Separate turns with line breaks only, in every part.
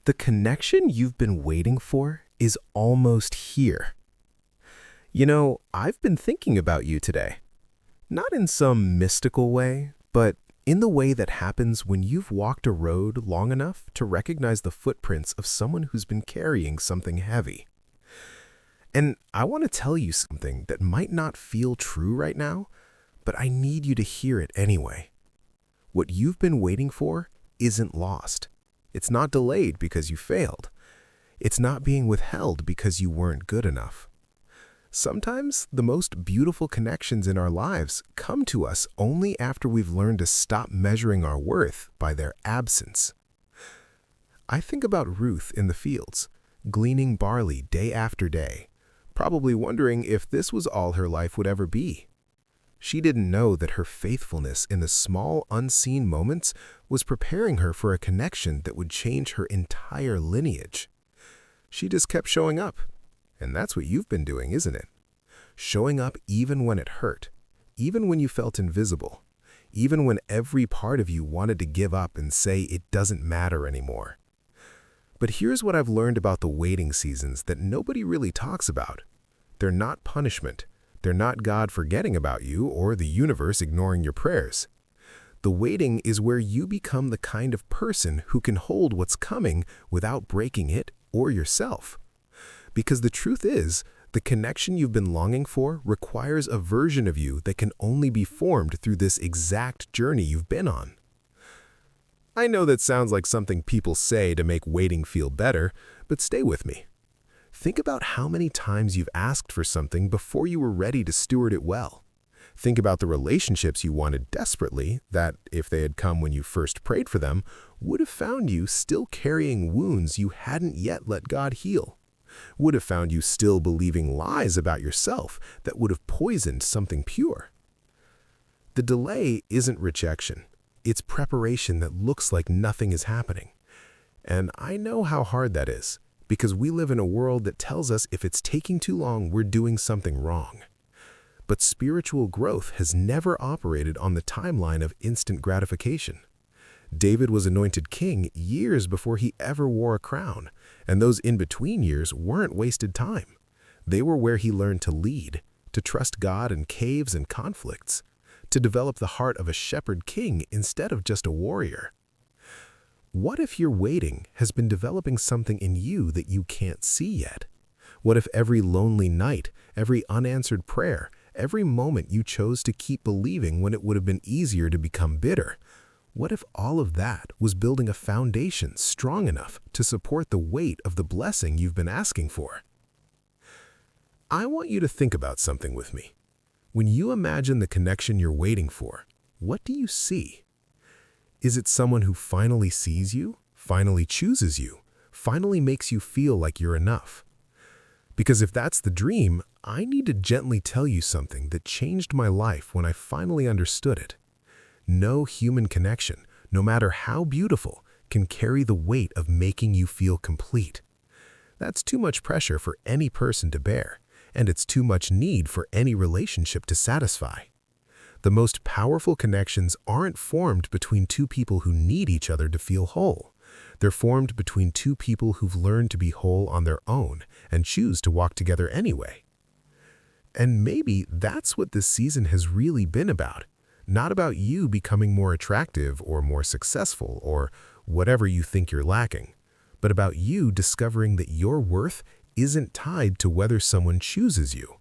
The connection you've been waiting for is almost here. I've been thinking about you today. Not in some mystical way, but in the way that happens when you've walked a road long enough to recognize the footprints of someone who's been carrying something heavy. And I want to tell you something that might not feel true right now, but I need you to hear it anyway. What you've been waiting for isn't lost. It's not delayed because you failed. It's not being withheld because you weren't good enough. Sometimes the most beautiful connections in our lives come to us only after we've learned to stop measuring our worth by their absence. I think about Ruth in the fields, gleaning barley day after day, probably wondering if this was all her life would ever be. She didn't know that her faithfulness in the small, unseen moments was preparing her for a connection that would change her entire lineage. She just kept showing up. And that's what you've been doing, isn't it? Showing up even when it hurt, even when you felt invisible, even when every part of you wanted to give up and say it doesn't matter anymore. But here's what I've learned about the waiting seasons that nobody really talks about. They're not punishment. They're not God forgetting about you or the universe ignoring your prayers. The waiting is where you become the kind of person who can hold what's coming without breaking it or yourself. Because the truth is, the connection you've been longing for requires a version of you that can only be formed through this exact journey you've been on. I know that sounds like something people say to make waiting feel better, but stay with me. Think about how many times you've asked for something before you were ready to steward it well. Think about the relationships you wanted desperately that, if they had come when you first prayed for them, would have found you still carrying wounds you hadn't yet let God heal. Would have found you still believing lies about yourself that would have poisoned something pure. The delay isn't rejection. It's preparation that looks like nothing is happening. And I know how hard that is, because we live in a world that tells us if it's taking too long, we're doing something wrong. But spiritual growth has never operated on the timeline of instant gratification. David was anointed king years before he ever wore a crown, and those in-between years weren't wasted time. They were where he learned to lead, to trust God in caves and conflicts, to develop the heart of a shepherd king instead of just a warrior. What if your waiting has been developing something in you that you can't see yet? What if every lonely night, every unanswered prayer, every moment you chose to keep believing when it would have been easier to become bitter? What if all of that was building a foundation strong enough to support the weight of the blessing you've been asking for? I want you to think about something with me. When you imagine the connection you're waiting for, what do you see? Is it someone who finally sees you, finally chooses you, finally makes you feel like you're enough? Because if that's the dream, I need to gently tell you something that changed my life when I finally understood it. No human connection, no matter how beautiful, can carry the weight of making you feel complete. That's too much pressure for any person to bear, and it's too much need for any relationship to satisfy. The most powerful connections aren't formed between two people who need each other to feel whole. They're formed between two people who've learned to be whole on their own and choose to walk together anyway. And maybe that's what this season has really been about. Not about you becoming more attractive or more successful or whatever you think you're lacking, but about you discovering that your worth isn't tied to whether someone chooses you,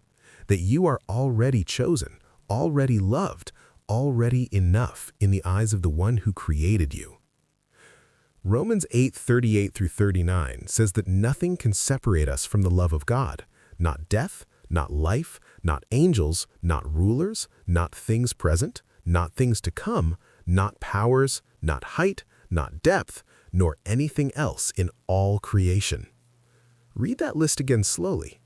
that you are already chosen, already loved, already enough in the eyes of the one who created you. Romans 8:38-39 says that nothing can separate us from the love of God, not death, not life, not angels, not rulers, not things present, not things to come, not powers, not height, not depth, nor anything else in all creation. Read that list again slowly.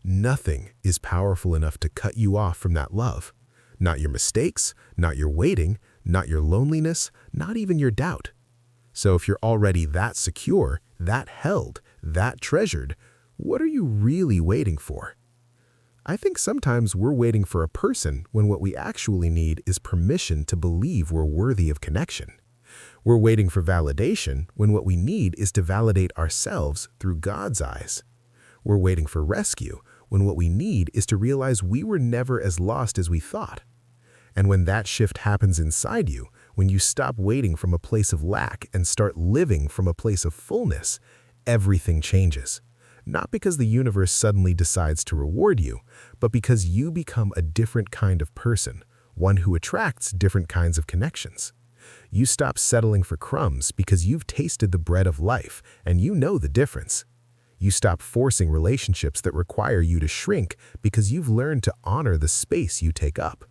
Nothing is powerful enough to cut you off from that love. Not your mistakes, not your waiting, not your loneliness, not even your doubt. So if you're already that secure, that held, that treasured, what are you really waiting for? I think sometimes we're waiting for a person when what we actually need is permission to believe we're worthy of connection. We're waiting for validation when what we need is to validate ourselves through God's eyes. We're waiting for rescue when what we need is to realize we were never as lost as we thought. And when that shift happens inside you, when you stop waiting from a place of lack and start living from a place of fullness, everything changes. Not because the universe suddenly decides to reward you, but because you become a different kind of person, one who attracts different kinds of connections. You stop settling for crumbs because you've tasted the bread of life and you know the difference. You stop forcing relationships that require you to shrink because you've learned to honor the space you take up.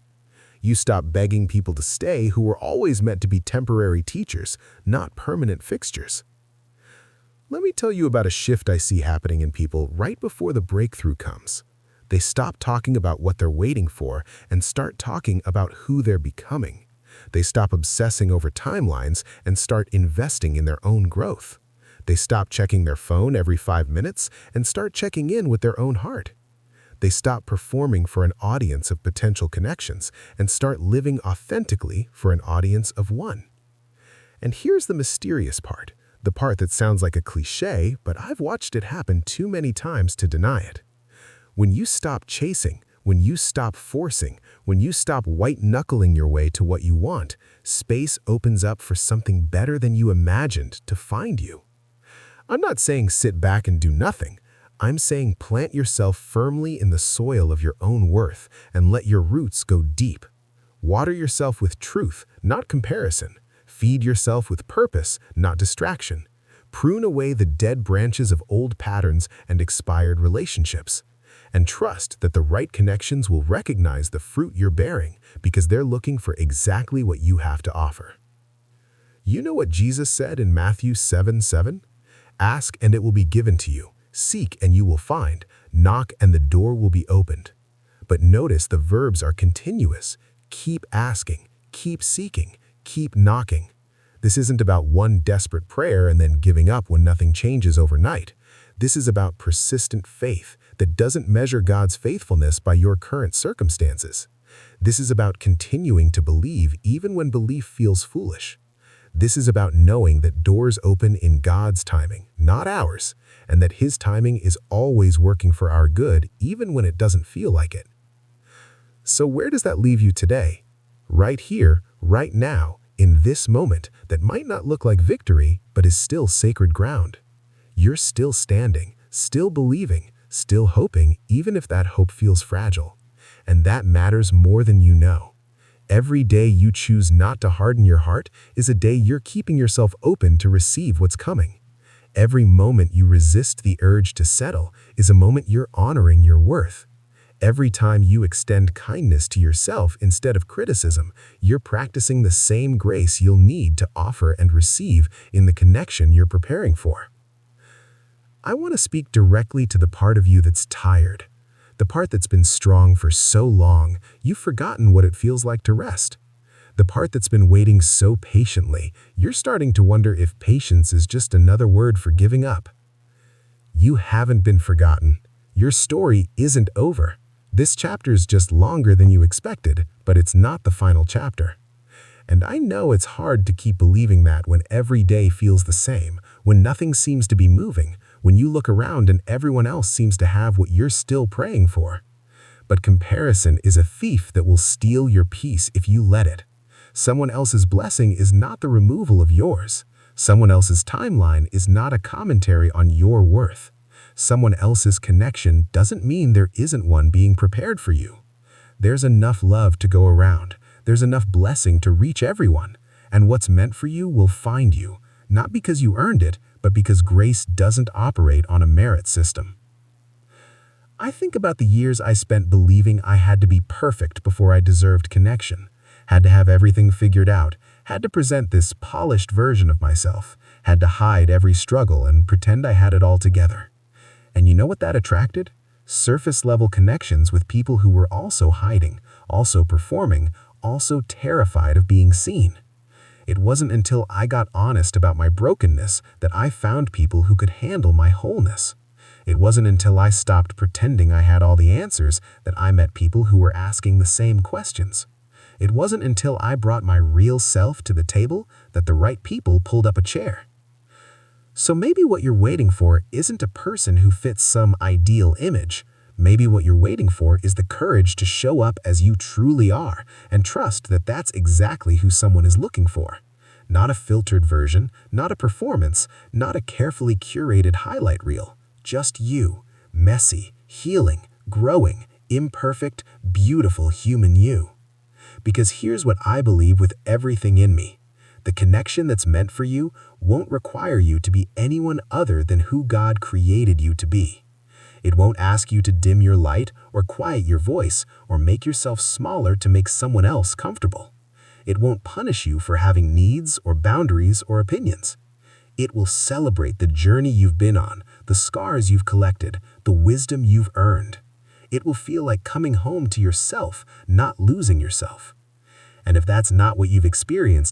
You stop begging people to stay who were always meant to be temporary teachers, not permanent fixtures. Let me tell you about a shift I see happening in people right before the breakthrough comes. They stop talking about what they're waiting for and start talking about who they're becoming. They stop obsessing over timelines and start investing in their own growth. They stop checking their phone every 5 minutes and start checking in with their own heart. They stop performing for an audience of potential connections and start living authentically for an audience of one. And here's the mysterious part, the part that sounds like a cliché, but I've watched it happen too many times to deny it. When you stop chasing, when you stop forcing, when you stop white-knuckling your way to what you want, space opens up for something better than you imagined to find you. I'm not saying sit back and do nothing. I'm saying plant yourself firmly in the soil of your own worth and let your roots go deep. Water yourself with truth, not comparison. Feed yourself with purpose, not distraction. Prune away the dead branches of old patterns and expired relationships. And trust that the right connections will recognize the fruit you're bearing because they're looking for exactly what you have to offer. You know what Jesus said in Matthew 7:7? Ask and it will be given to you. Seek and you will find. Knock and the door will be opened. But notice the verbs are continuous. Keep asking, keep seeking, keep knocking. This isn't about one desperate prayer and then giving up when nothing changes overnight. This is about persistent faith that doesn't measure God's faithfulness by your current circumstances. This is about continuing to believe even when belief feels foolish. This is about knowing that doors open in God's timing, not ours, and that His timing is always working for our good even when it doesn't feel like it. So where does that leave you today? Right here, right now, in this moment that might not look like victory, but is still sacred ground. You're still standing, still believing, still hoping, even if that hope feels fragile. And that matters more than you know. Every day you choose not to harden your heart is a day you're keeping yourself open to receive what's coming. Every moment you resist the urge to settle is a moment you're honoring your worth. Every time you extend kindness to yourself instead of criticism, you're practicing the same grace you'll need to offer and receive in the connection you're preparing for. I want to speak directly to the part of you that's tired, the part that's been strong for so long you've forgotten what it feels like to rest. The part that's been waiting so patiently, you're starting to wonder if patience is just another word for giving up. You haven't been forgotten. Your story isn't over. This chapter's just longer than you expected, but it's not the final chapter. And I know it's hard to keep believing that when every day feels the same, when nothing seems to be moving, when you look around and everyone else seems to have what you're still praying for. But comparison is a thief that will steal your peace if you let it. Someone else's blessing is not the removal of yours. Someone else's timeline is not a commentary on your worth. Someone else's connection doesn't mean there isn't one being prepared for you. There's enough love to go around. There's enough blessing to reach everyone. And what's meant for you will find you, not because you earned it, but because grace doesn't operate on a merit system. I think about the years I spent believing I had to be perfect before I deserved connection, had to have everything figured out, had to present this polished version of myself, had to hide every struggle and pretend I had it all together. And you know what that attracted? Surface-level connections with people who were also hiding, also performing, also terrified of being seen. It wasn't until I got honest about my brokenness that I found people who could handle my wholeness. It wasn't until I stopped pretending I had all the answers that I met people who were asking the same questions.
It wasn't until I brought my real self to the table that the right people pulled up a chair. So maybe what you're waiting for isn't a person who fits some ideal image. Maybe what you're waiting for is the courage to show up as you truly are and trust that that's exactly who someone is looking for. Not a filtered version, not a performance, not a carefully curated highlight reel. Just you, messy, healing, growing, imperfect, beautiful human you. Because here's what I believe with everything in me. The connection that's meant for you won't require you to be anyone other than who God created you to be. It won't ask you to dim your light or quiet your voice or make yourself smaller to make someone else comfortable. It won't punish you for having needs or boundaries or opinions. It will celebrate the journey you've been on, the scars you've collected, the wisdom you've earned. It will feel like coming home to yourself, not losing yourself. And if that's not what you've experienced,